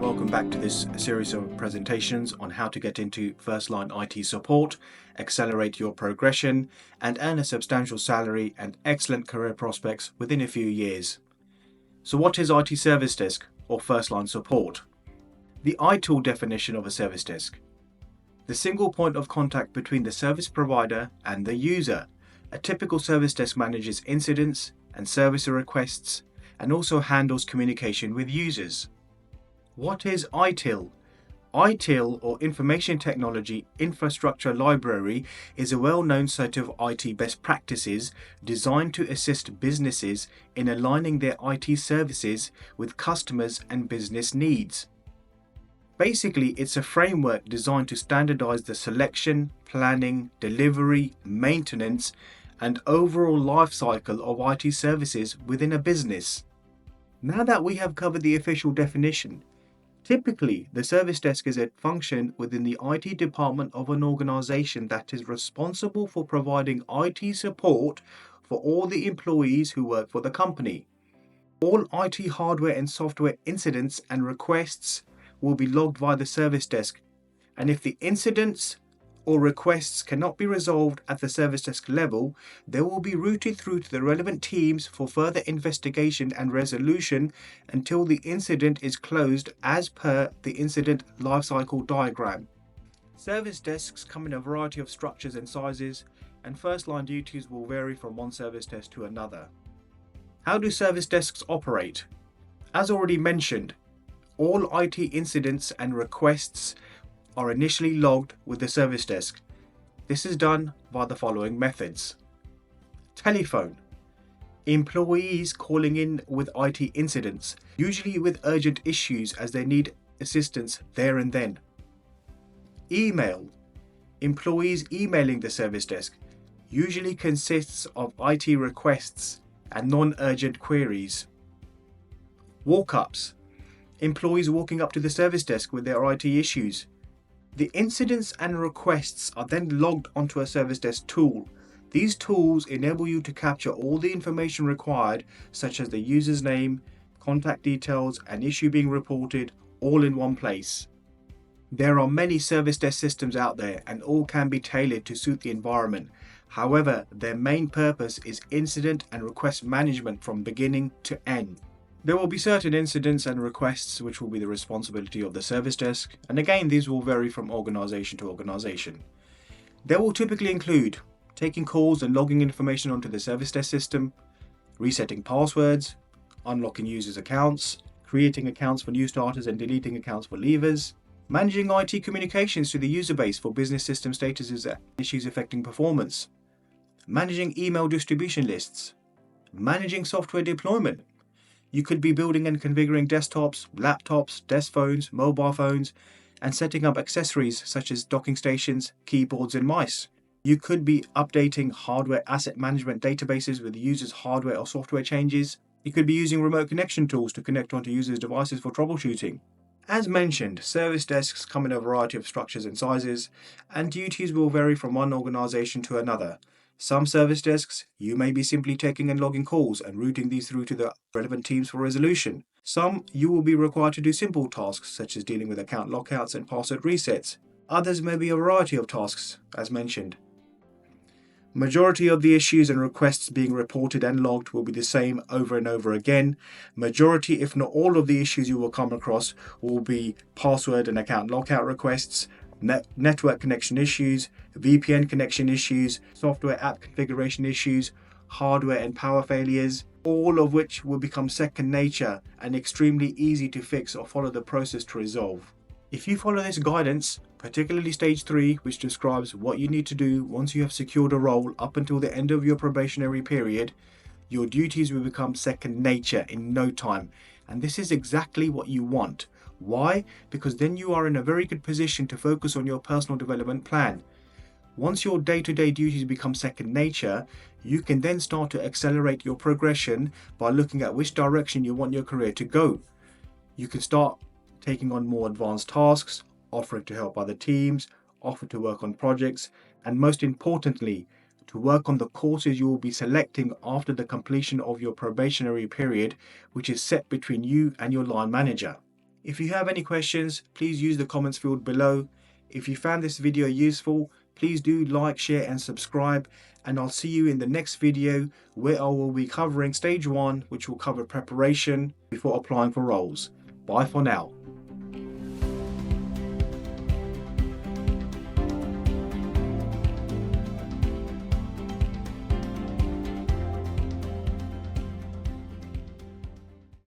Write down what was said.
welcome back to this series of presentations on how to get into first-line IT support, accelerate your progression, and earn a substantial salary and excellent career prospects within a few years. So what is IT service desk or first-line support? The ITIL definition of a service desk: the single point of contact between the service provider and the user. A typical service desk manages incidents and service requests and also handles communication with users. What is ITIL? ITIL, or Information Technology Infrastructure Library, is a well-known set of IT best practices designed to assist businesses in aligning their IT services with customers and business needs. Basically, it's a framework designed to standardize the selection, planning, delivery, maintenance, and overall life cycle of IT services within a business. Now that we have covered the official definition, typically the service desk is a function within the IT department of an organization that is responsible for providing IT support for all the employees who work for the company. All IT hardware and software incidents and requests will be logged via the service desk, and if the incidents or requests cannot be resolved at the service desk level, they will be routed through to the relevant teams for further investigation and resolution until the incident is closed as per the incident lifecycle diagram. Service desks come in a variety of structures and sizes, and first-line duties will vary from one service desk to another. How do service desks operate? As already mentioned, all IT incidents and requests are initially logged with the service desk. This is done by the following methods. Telephone. Employees calling in with IT incidents, usually with urgent issues as they need assistance there and then. Email. Employees emailing the service desk, usually consists of IT requests and non-urgent queries. Walk-ups. Employees walking up to the service desk with their IT issues. The incidents and requests are then logged onto a service desk tool. These tools enable you to capture all the information required, such as the user's name, contact details, and issue being reported, all in one place. There are many service desk systems out there, and all can be tailored to suit the environment. However, their main purpose is incident and request management from beginning to end. There will be certain incidents and requests which will be the responsibility of the service desk, and again these will vary from organization to organization. They will typically include taking calls and logging information onto the service desk system, resetting passwords, unlocking users' accounts, creating accounts for new starters and deleting accounts for leavers, managing IT communications to the user base for business system statuses and issues affecting performance, managing email distribution lists, managing software deployment. You could be building and configuring desktops, laptops, desk phones, mobile phones, and setting up accessories such as docking stations, keyboards, and mice. You could be updating hardware asset management databases with users' hardware or software changes. You could be using remote connection tools to connect onto users' devices for troubleshooting. As mentioned, service desks come in a variety of structures and sizes, and duties will vary from one organization to another. Some service desks, you may be simply taking and logging calls and routing these through to the relevant teams for resolution. Some, you will be required to do simple tasks such as dealing with account lockouts and password resets. Others may be a variety of tasks, as mentioned. Majority of the issues and requests being reported and logged will be the same over and over again. Majority, if not all, of the issues you will come across will be password and account lockout requests, network connection issues, VPN connection issues, software app configuration issues, hardware and power failures, all of which will become second nature and extremely easy to fix or follow the process to resolve. If you follow this guidance, particularly stage 3, which describes what you need to do once you have secured a role up until the end of your probationary period, your duties will become second nature in no time, and this is exactly what you want. Why? Because then you are in a very good position to focus on your personal development plan. Once your day-to-day duties become second nature, you can then start to accelerate your progression by looking at which direction you want your career to go. You can start taking on more advanced tasks, offering to help other teams, offer to work on projects, and most importantly, to work on the courses you will be selecting after the completion of your probationary period, which is set between you and your line manager. If you have any questions, please use the comments field below. If you found this video useful, please do like, share and subscribe, and I'll see you in the next video where I will be covering stage 1, which will cover preparation before applying for roles. Bye for now.